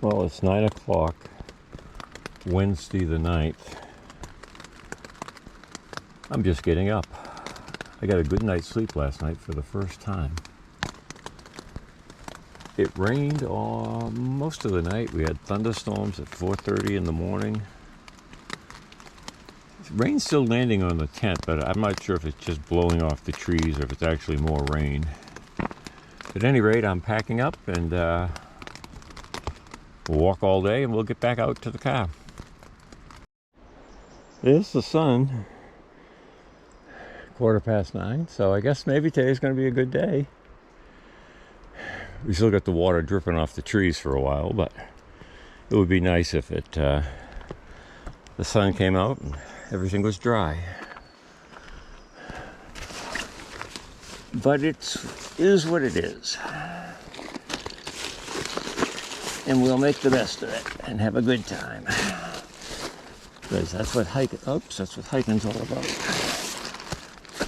Well, it's 9 o'clock, Wednesday the 9th. I'm just getting up. I got a good night's sleep last night for the first time. It rained most of the night. We had thunderstorms at 4:30 in the morning. Rain's still landing on the tent, but I'm not sure if it's just blowing off the trees or if it's actually more rain. At any rate, I'm packing up and we'll walk all day and we'll get back out to the car. There's the sun. 9:15, so I guess maybe today's going to be a good day. We still got the water dripping off the trees for a while, but it would be nice if the sun came out and everything was dry. But it is what it is. And we'll make the best of it and have a good time. Because that's what hiking's all about.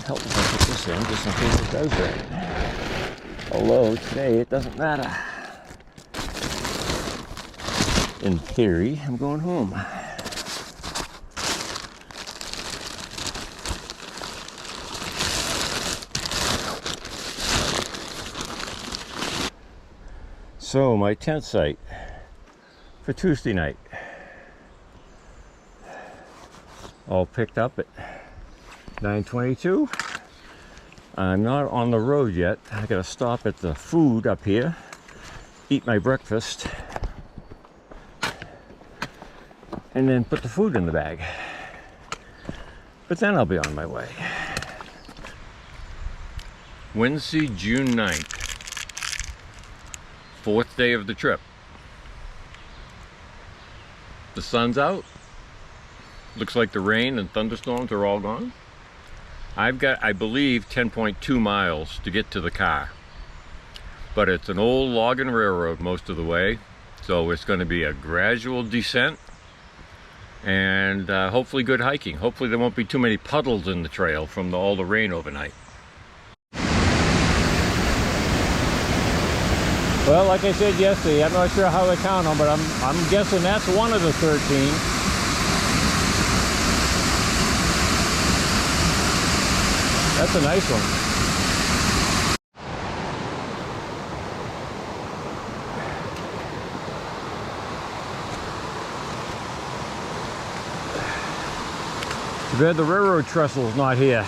Help if I put this in just in case it does rain. Although today it doesn't matter. In theory, I'm going home. So, my tent site for Tuesday night. All picked up at 9:22. I'm not on the road yet. I gotta stop at the food up here, eat my breakfast, and then put the food in the bag. But then I'll be on my way. Wednesday, June 9th. 4th day of the trip. The sun's out. Looks like the rain and thunderstorms are all gone. I've got, I believe, 10.2 miles to get to the car. But it's an old logging railroad most of the way, so it's going to be a gradual descent and hopefully good hiking. Hopefully there won't be too many puddles in the trail from all the rain overnight. Well, like I said yesterday, I'm not sure how to count them, but I'm guessing that's one of the 13. That's a nice one. Too bad the railroad trestle's not here.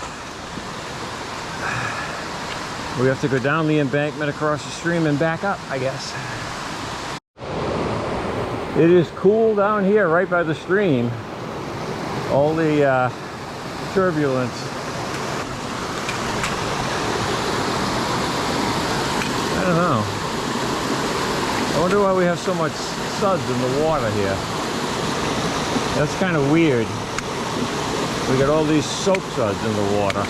We have to go down the embankment across the stream and back up, I guess. It is cool down here right by the stream. All the turbulence. I don't know. I wonder why we have so much suds in the water here. That's kind of weird. We got all these soap suds in the water.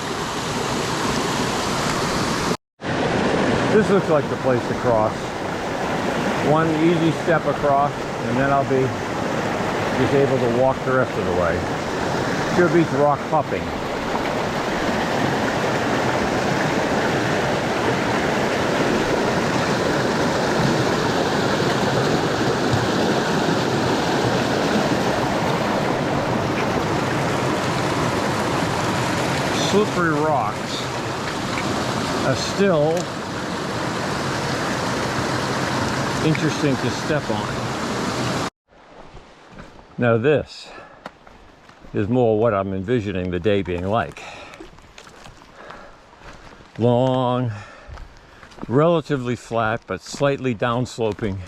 This looks like the place to cross. One easy step across, and then I'll be just able to walk the rest of the way. Sure beats rock hopping. Slippery rocks are still interesting to step on. Now this is more what I'm envisioning the day being like. Long, relatively flat, but slightly downsloping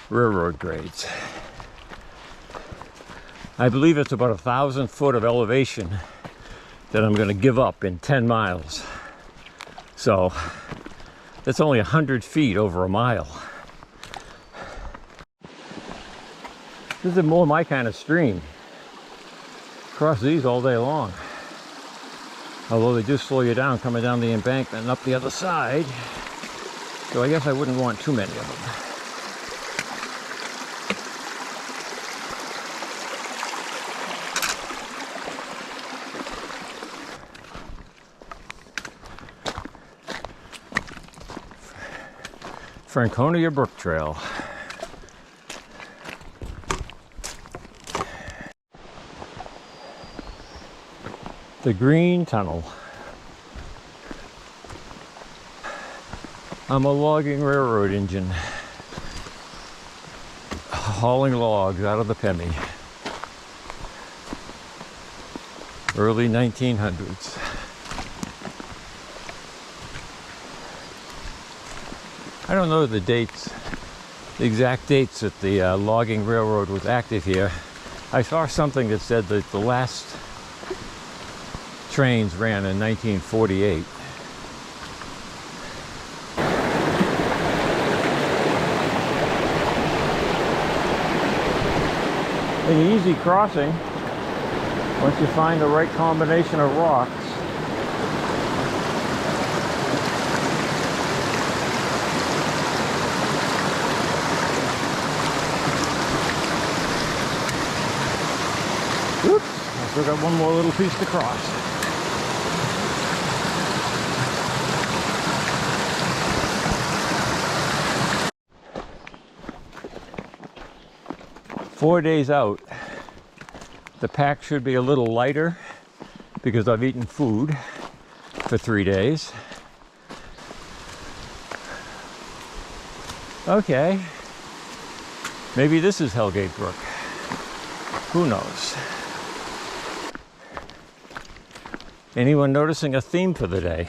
railroad grades. I believe it's about 1,000 foot of elevation that I'm going to give up in 10 miles. So that's only 100 feet over a mile. This is more my kind of stream. Cross these all day long. Although they do slow you down coming down the embankment and up the other side. So I guess I wouldn't want too many of them. Franconia Brook Trail. The Green Tunnel. I'm a logging railroad engine, hauling logs out of the Pemi. Early 1900s. I don't know the dates, the exact dates that the logging railroad was active here. I saw something that said that the last trains ran in 1948. An easy crossing once you find the right combination of rocks. Oops, I still got one more little piece to cross. Four days out. The pack should be a little lighter because I've eaten food for 3 days. Okay, maybe this is Hellgate Brook. Who knows? Anyone noticing a theme for the day?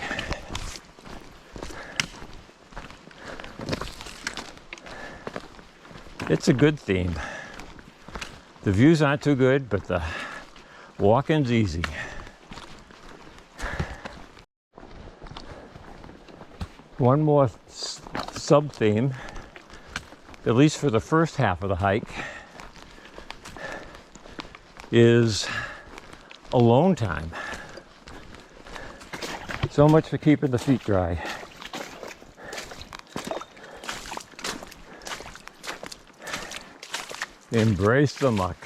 It's a good theme. The views aren't too good, but the walking's easy. One more sub-theme, at least for the first half of the hike, is alone time. So much for keeping the feet dry. Embrace the muck.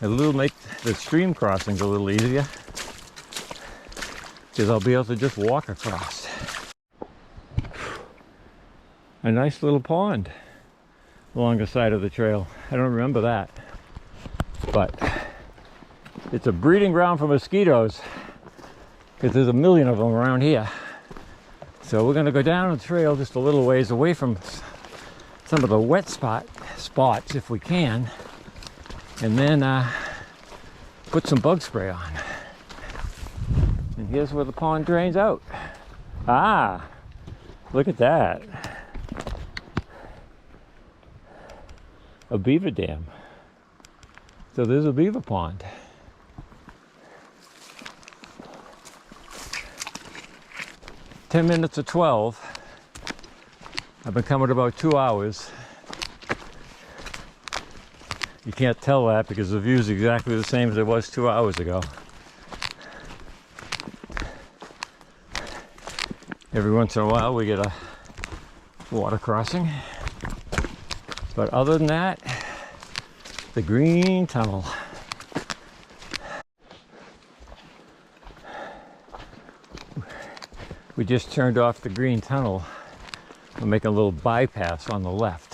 It'll make the stream crossings a little easier because I'll be able to just walk across. A nice little pond along the side of the trail. I don't remember that. But it's a breeding ground for mosquitoes because there's a million of them around here. So we're going to go down the trail just a little ways away from some of the wet spots if we can, and then put some bug spray on. And here's where the pond drains out. Ah, look at that. A beaver dam. So there's a beaver pond. "10 minutes of 12. I've been coming about 2 hours. You can't tell that because the view's exactly the same as it was 2 hours ago. Every once in a while we get a water crossing. But other than that, the Green Tunnel. We just turned off the Green Tunnel. We'll make a little bypass on the left.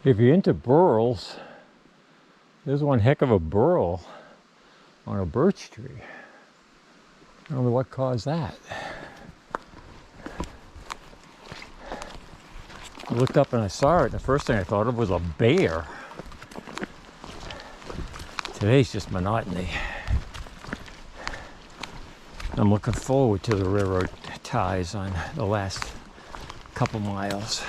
If you're into burls, there's one heck of a burl on a birch tree. I don't know what caused that. I looked up and I saw it. The first thing I thought of was a bear. Today's just monotony. I'm looking forward to the railroad ties on the last couple miles.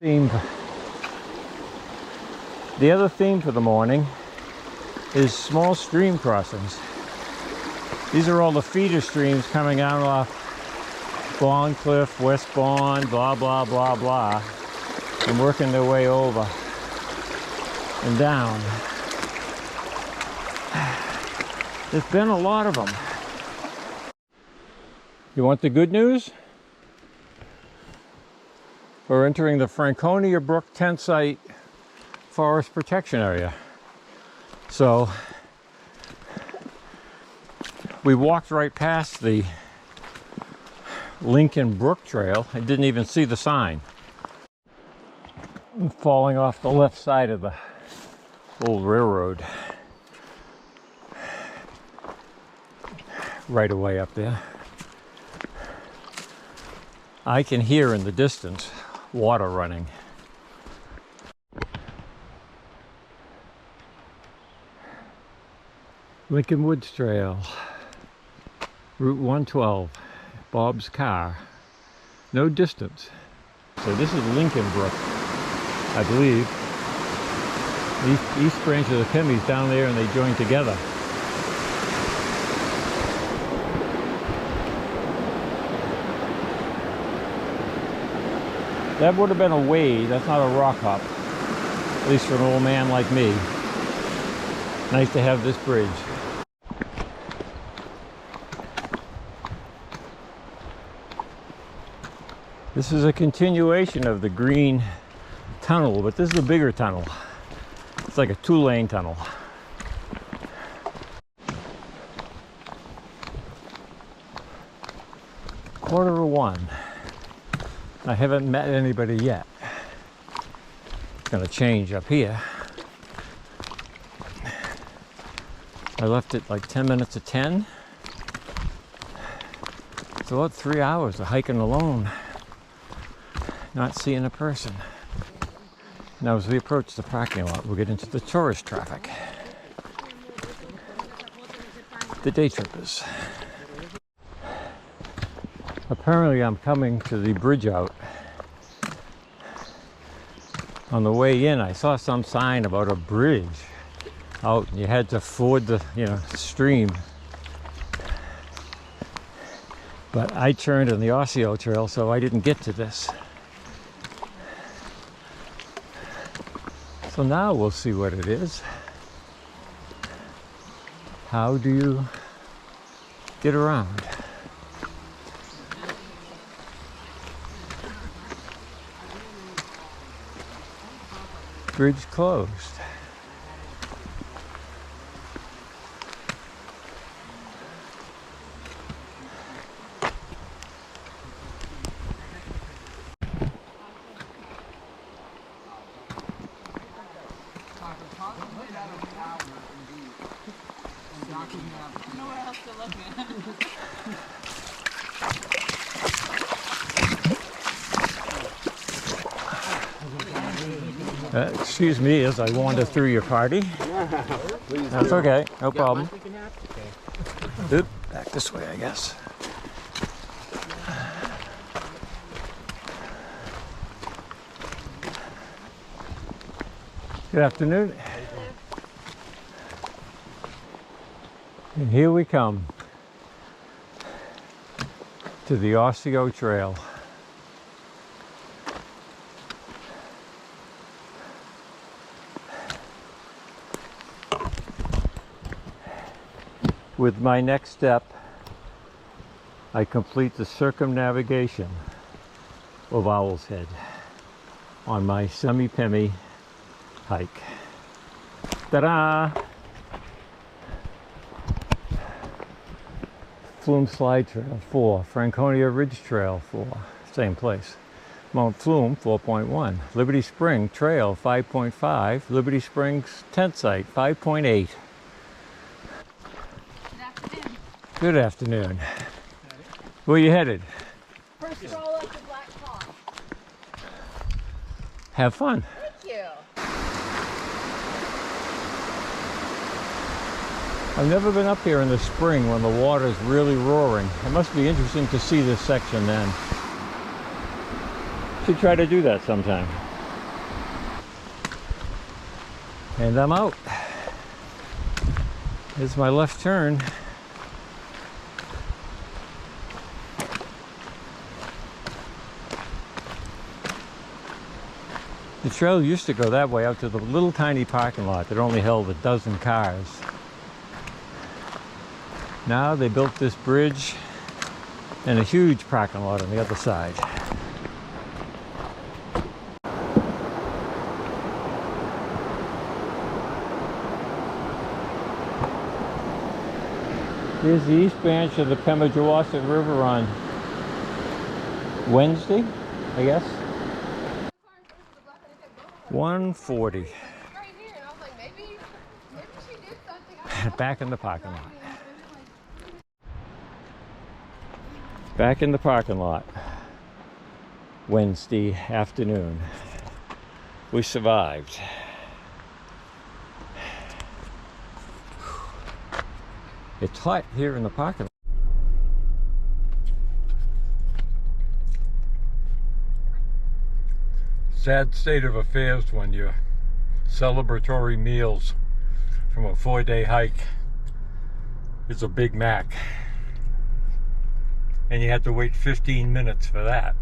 The other theme for the morning is small stream crossings. These are all the feeder streams coming out off Bond Cliff, West Bond, blah, blah, blah, blah, and working their way over and down. There's been a lot of them. You want the good news? We're entering the Franconia Brook tent site forest protection area. So we walked right past the Lincoln Brook Trail. I didn't even see the sign. I'm falling off the left side of the old railroad. Right away up there. I can hear in the distance water running. Lincoln Woods Trail, Route 112, Bob's car, no distance. So this is Lincoln Brook, I believe. The east branch of the Pemi's down there and they join together. That would have been a wade, that's not a rock hop. At least for an old man like me. Nice to have this bridge. This is a continuation of the green tunnel, but this is a bigger tunnel. It's like a 2-lane tunnel. Quarter to 1. I haven't met anybody yet. It's gonna change up here. I left it like 10 minutes to 10. It's about 3 hours of hiking alone, not seeing a person. Now as we approach the parking lot, we'll get into the tourist traffic. The day trippers. Apparently I'm coming to the bridge out. On the way in I saw some sign about a bridge out and you had to ford the stream. But I turned on the Osseo Trail so I didn't get to this. So now we'll see what it is. How do you get around? Bridge closed. Nowhere else to look, man. Excuse me as I wander through your party. That's okay, no problem. Oop, back this way, I guess. Good afternoon. And here we come to the Osseo Trail. With my next step, I complete the circumnavigation of Owl's Head on my Semi-Pemi hike. Ta-da! Flume Slide Trail 4, Franconia Ridge Trail 4, same place. Mount Flume 4.1, Liberty Spring Trail 5.5, Liberty Springs Tent Site 5.8. Good afternoon. Where are you headed? First stroll up to Black Hawk. Have fun. Thank you. I've never been up here in the spring when the water's really roaring. It must be interesting to see this section then. Should try to do that sometime. And I'm out. Here's my left turn. The trail used to go that way out to the little tiny parking lot that only held 12 cars. Now they built this bridge and a huge parking lot on the other side. Here's the east branch of the Pemigewasset River on Wednesday, I guess. 140. Right here, and I was like, maybe she did something. Back in the parking lot. Back in the parking lot. Wednesday afternoon. We survived. It's hot here in the parking lot. Sad state of affairs when your celebratory meals from a 4-day hike is a Big Mac. And you had to wait 15 minutes for that.